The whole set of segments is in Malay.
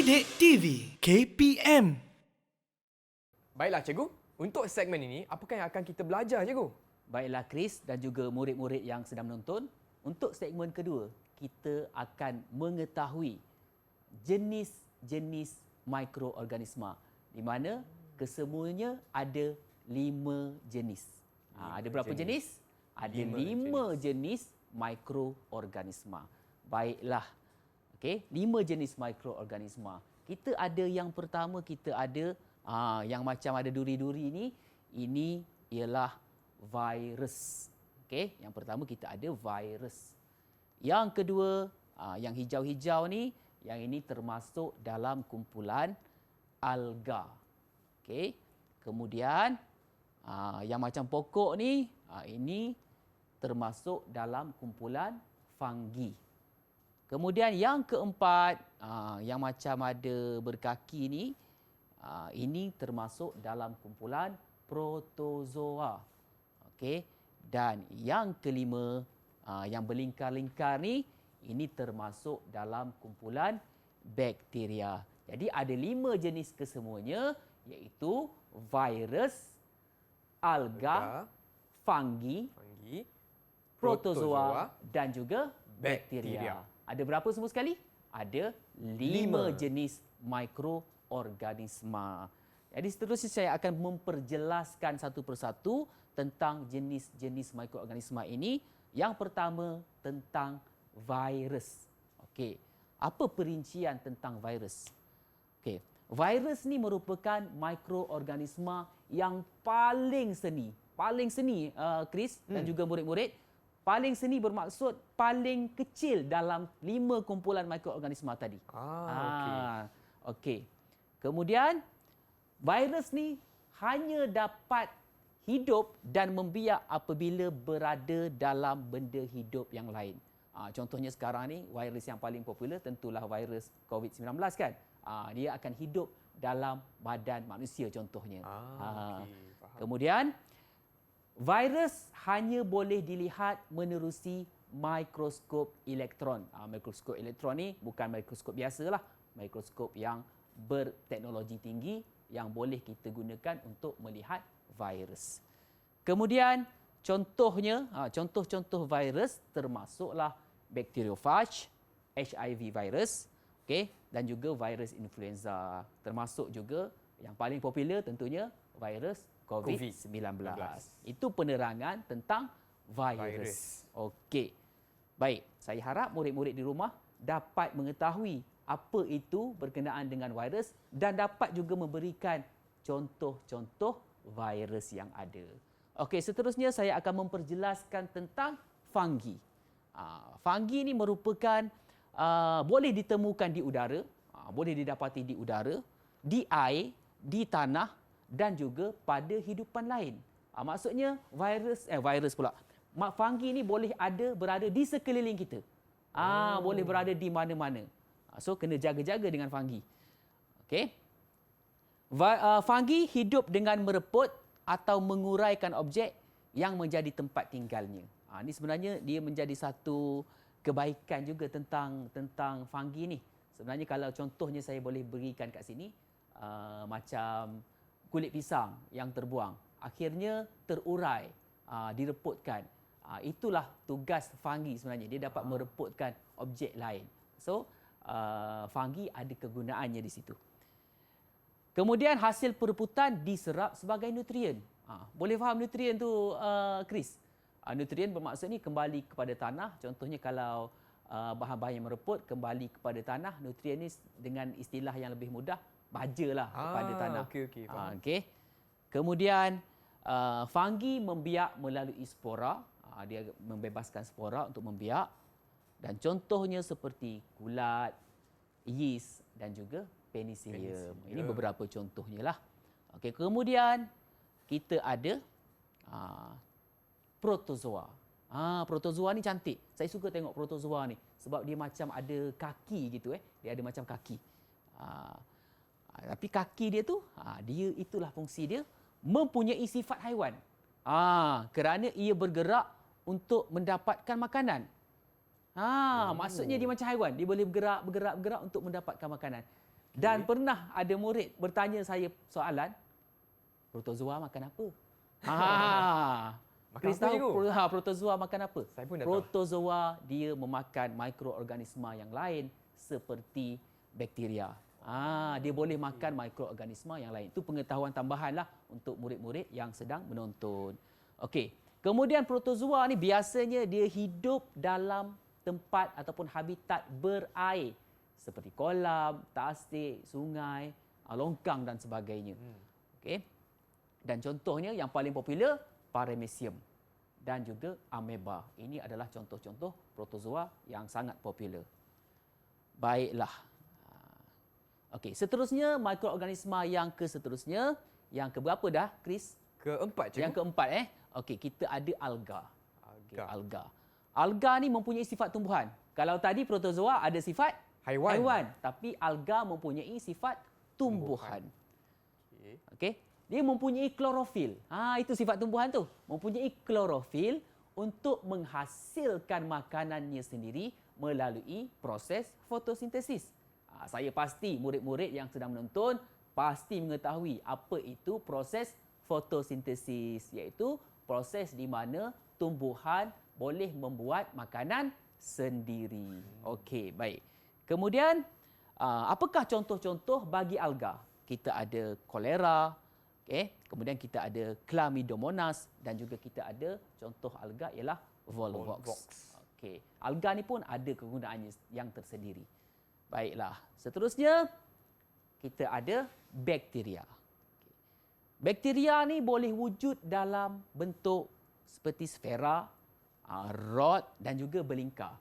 Didik TV KPM. Baiklah cikgu, untuk segmen ini apakah yang akan kita belajar cikgu? Baiklah Chris dan juga murid-murid yang sedang menonton, untuk segmen kedua kita akan mengetahui jenis-jenis mikroorganisma di mana kesemuanya ada 5 jenis. Ada berapa jenis? Ada 5 jenis mikroorganisma. Baiklah. Okey, 5 jenis mikroorganisma. Kita ada yang pertama, kita ada yang macam ada duri-duri ni, ini ialah virus. Okey, yang pertama kita ada virus. Yang kedua, yang hijau-hijau ni, yang ini termasuk dalam kumpulan alga. Okey. Kemudian yang macam pokok ni, ini termasuk dalam kumpulan fungi. Kemudian yang keempat, yang macam ada berkaki ni, ini termasuk dalam kumpulan protozoa. Okey. Dan yang kelima, yang berlingkar-lingkar ni, ini termasuk dalam kumpulan bakteria. Jadi ada 5 jenis kesemuanya, iaitu virus, alga, fungi, protozoa dan juga bakteria. Ada berapa semua sekali? Ada 5 jenis mikroorganisma. Jadi seterusnya saya akan memperjelaskan satu persatu tentang jenis-jenis mikroorganisma ini. Yang pertama tentang virus. Okey. Apa perincian tentang virus? Okey. Virus ni merupakan mikroorganisma yang paling seni. Paling seni, Chris dan juga murid-murid. Paling seni bermaksud paling kecil dalam 5 kumpulan mikroorganisma tadi. Okey. Kemudian virus ni hanya dapat hidup dan membiak apabila berada dalam benda hidup yang lain. Contohnya sekarang ni virus yang paling popular tentulah virus COVID-19 kan. Dia akan hidup dalam badan manusia contohnya. Kemudian virus hanya boleh dilihat menerusi mikroskop elektron. Mikroskop elektron ni bukan mikroskop biasalah, mikroskop yang berteknologi tinggi yang boleh kita gunakan untuk melihat virus. Kemudian contohnya, contoh-contoh virus termasuklah bakteriofage, HIV virus, okey, dan juga virus influenza. Termasuk juga yang paling popular tentunya virus COVID-19. Itu penerangan tentang virus. Okey. Baik, saya harap murid-murid di rumah dapat mengetahui apa itu berkenaan dengan virus dan dapat juga memberikan contoh-contoh virus yang ada. Okey, seterusnya saya akan memperjelaskan tentang fungi. Fungi ini merupakan boleh ditemukan di udara, boleh didapati di udara, di air, di tanah dan juga pada hidupan lain. Maksudnya virus pula. Fungi ini boleh berada di sekeliling kita. Boleh berada di mana-mana. So kena jaga-jaga dengan fungi. Okey. Fungi hidup dengan mereput atau menguraikan objek yang menjadi tempat tinggalnya. Ini sebenarnya dia menjadi satu kebaikan juga tentang fungi ni. Sebenarnya kalau contohnya saya boleh berikan kat sini, macam kulit pisang yang terbuang, akhirnya terurai, direputkan. Itulah tugas fungi sebenarnya. Dia dapat mereputkan objek lain. So, fungi ada kegunaannya di situ. Kemudian hasil pereputan diserap sebagai nutrien. Boleh faham nutrien tu, Chris? Nutrien bermaksud ni kembali kepada tanah. Contohnya kalau bahan-bahan yang mereput kembali kepada tanah, nutrien ni dengan istilah yang lebih mudah, bajalah kepada tanah. Okey. Kemudian fungi membiak melalui spora. Dia membebaskan spora untuk membiak. Dan contohnya seperti kulat, yeast dan juga penicillium. Ini beberapa contohnya lah. Okey, kemudian kita ada protozoa. Protozoa ni cantik. Saya suka tengok protozoa ni sebab dia macam ada kaki gitu. Dia ada macam kaki. Tapi kaki dia tu, dia itulah fungsi dia, mempunyai sifat haiwan. Kerana ia bergerak untuk mendapatkan makanan. Maksudnya dia macam haiwan. Dia boleh bergerak untuk mendapatkan makanan. Dan pernah ada murid bertanya saya soalan, protozoa makan apa? Makan Chris apa, tahu cikgu? protozoa makan apa? Saya pun dah tahu. Protozoa dia memakan mikroorganisma yang lain seperti bakteria. Dia boleh makan mikroorganisma yang lain. Itu pengetahuan tambahanlah untuk murid-murid yang sedang menonton. Okey. Kemudian protozoa ni biasanya dia hidup dalam tempat ataupun habitat berair seperti kolam, tasik, sungai, longkang dan sebagainya. Okey. Dan contohnya yang paling popular Paramecium dan juga ameba. Ini adalah contoh-contoh protozoa yang sangat popular. Baiklah. Okey, seterusnya mikroorganisma yang seterusnya, yang keberapa dah, Chris? Keempat, cikgu. Yang keempat Okey, kita ada alga. Okey, Alga. alga. Alga ni mempunyai sifat tumbuhan. Kalau tadi protozoa ada sifat Haiwan. tapi alga mempunyai sifat tumbuhan. Okey. Okey. Dia mempunyai klorofil. Itu sifat tumbuhan tu. Mempunyai klorofil untuk menghasilkan makanannya sendiri melalui proses fotosintesis. Saya pasti murid-murid yang sedang menonton pasti mengetahui apa itu proses fotosintesis, iaitu proses di mana tumbuhan boleh membuat makanan sendiri. Okey, baik. Kemudian, apakah contoh-contoh bagi alga? Kita ada kolera, kemudian kita ada Chlamydomonas dan juga kita ada contoh alga ialah Volvox. Okey, alga ni pun ada kegunaannya yang tersendiri. Baiklah, seterusnya kita ada bakteria. Bakteria ni boleh wujud dalam bentuk seperti sfera, rod dan juga belingkar.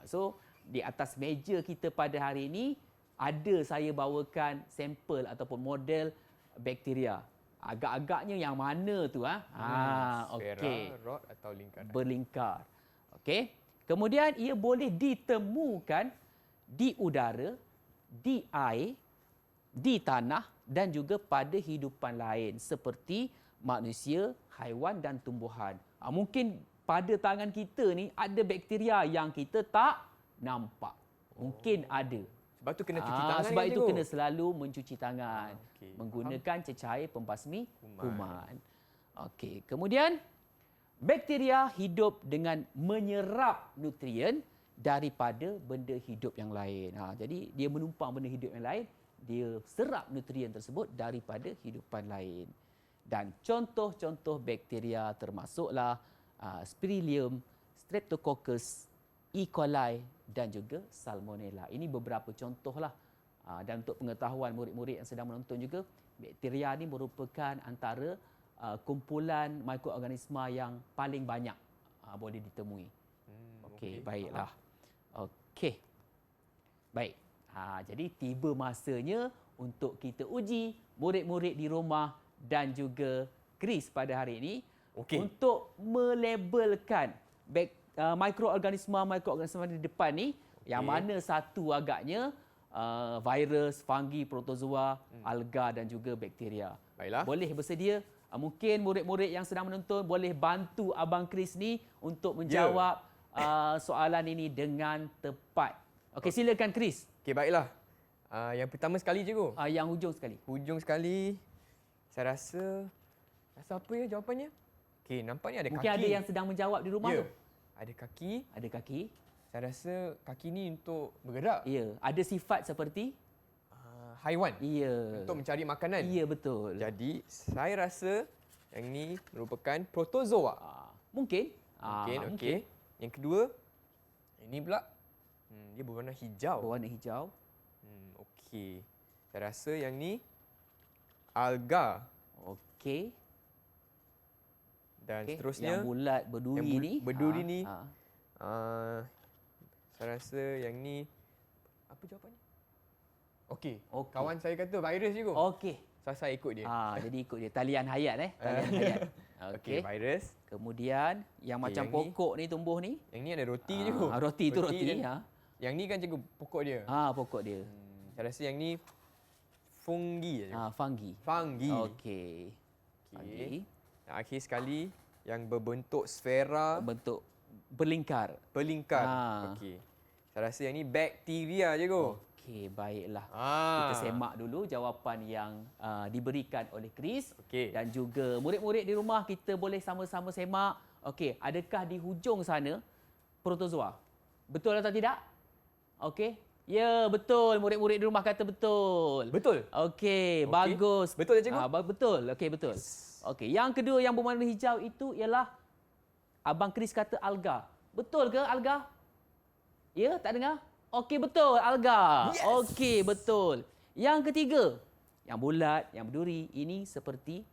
So, di atas meja kita pada hari ini ada saya bawakan sampel ataupun model bakteria. Agak-agaknya yang mana tu? Sfera, Okey. rod atau lingkaran. Berlingkar. Okey. Kemudian ia boleh ditemukan di udara, di air, di tanah dan juga pada hidupan lain seperti manusia, haiwan dan tumbuhan. Mungkin pada tangan kita ni ada bakteria yang kita tak nampak. Mungkin ada. Sebab tu kena cuci tangan. Sebab kan, itu cikgu? kena selalu mencuci tangan Okey. menggunakan cecair pembasmi Kuman. kuman. Okey, kemudian bakteria hidup dengan menyerap nutrien daripada benda hidup yang lain. Jadi dia menumpang benda hidup yang lain, dia serap nutrien tersebut daripada hidupan lain. Dan contoh-contoh bakteria termasuklah Spirilium, Streptococcus, E. coli dan juga Salmonella. Ini beberapa contohlah. Dan untuk pengetahuan murid-murid yang sedang menonton juga, bakteria ini merupakan antara kumpulan mikroorganisma yang paling banyak boleh ditemui. Okey, baiklah. Okey. Baik. Jadi tiba masanya untuk kita uji murid-murid di rumah dan juga Chris pada hari ini untuk melabelkan mikroorganisma di depan ni yang mana satu agaknya virus, fungi, protozoa, alga dan juga bakteria. Baiklah. Boleh bersedia? Mungkin murid-murid yang sedang menonton boleh bantu Abang Chris ni untuk menjawab soalan ini dengan tepat. Okey, silakan Chris. Okey, baiklah. Yang pertama sekali, cikgu. Yang hujung sekali. Hujung sekali, saya rasa apa ya jawapannya? Okey, nampaknya ada Mungkin kaki. ada yang sedang menjawab di rumah tu. Ada kaki. Ada kaki. Saya rasa kaki ni untuk bergerak. Ya. Ada sifat seperti? Haiwan. Ya. Untuk mencari makanan. Ya, betul. Jadi, saya rasa yang ni merupakan protozoa. Mungkin. Mungkin, okey. Yang kedua, ini pula dia berwarna hijau. Berwarna hijau. Okey. Saya rasa yang ni alga. Okey. Dan Okay. seterusnya Yang bulat berduri yang ni. berduri ni. Saya rasa yang ni apa jawapannya? Okey. Kawan saya kata virus je kot. Okey. Saya ikut dia. Jadi ikut dia talian hayat Talian hayat. Okey, virus. Kemudian yang macam yang pokok ni tumbuh ni. Yang ni ada roti je kot. Roti tu roti. Yang ni kan cikgu pokok dia. Pokok dia. Saya rasa yang ni fungi je. Fungi. Fungi. Okey. Okey. Akhir sekali yang berbentuk sfera, Bentuk berlingkar. berlingkar. Okey. Saya rasa yang ni bakteria je kot. Okey, baiklah. Ah. Kita semak dulu jawapan yang diberikan oleh Chris. Okey. Dan juga murid-murid di rumah kita boleh sama-sama semak. Okey, adakah di hujung sana protozoa? Betul atau tidak? Okey. Ya, betul. Murid-murid di rumah kata betul. Betul. Okey, Okey. bagus. Betul tak, cikgu? Betul. Okey, betul. Okey, yang kedua yang berwarna hijau itu ialah Abang Chris kata alga. Betul ke alga? Ya, tak dengar? Okey, betul. Alga. Yes. Okey, betul. Yang ketiga, yang bulat, yang berduri, ini seperti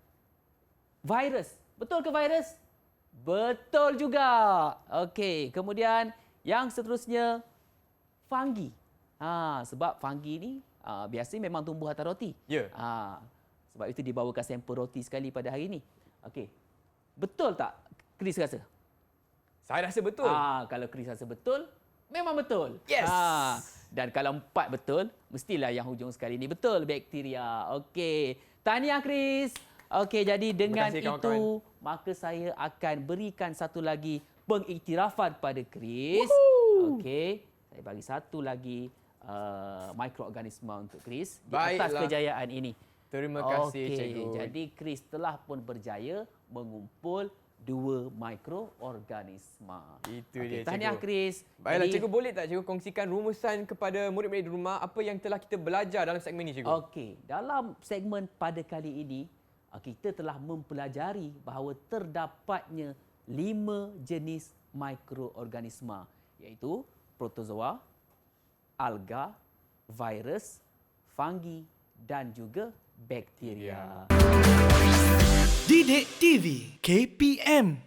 virus. Betul ke virus? Betul juga. Okey, kemudian yang seterusnya, fungi. Sebab fungi ni biasanya memang tumbuh atas roti. Ya. Sebab itu dibawakan sampel roti sekali pada hari ini. Okey. Betul tak Chris rasa? Saya rasa betul. Kalau Chris rasa betul, memang betul. Yes. Dan kalau 4 betul, mestilah yang hujung sekali ini betul, bakteria. Okey. Tahniah Chris. Okey, jadi dengan kasih, itu kawan-kawan. maka saya akan berikan satu lagi pengiktirafan pada Chris. Okey. Saya bagi satu lagi mikroorganisma untuk Chris di atas Baiklah. kejayaan ini. Terima kasih, Okey, cikgu. jadi Chris telah pun berjaya mengumpul 2 mikroorganisma. Itu Okey, dia, tahniah cikgu. Chris. Baiklah, Jadi- cikgu boleh tak cikgu kongsikan rumusan kepada murid-murid di rumah apa yang telah kita belajar dalam segmen ini, cikgu? Okey, dalam segmen pada kali ini, kita telah mempelajari bahawa terdapatnya 5 jenis mikroorganisma, iaitu protozoa, alga, virus, fungi dan juga bakteria. Didik TV KPM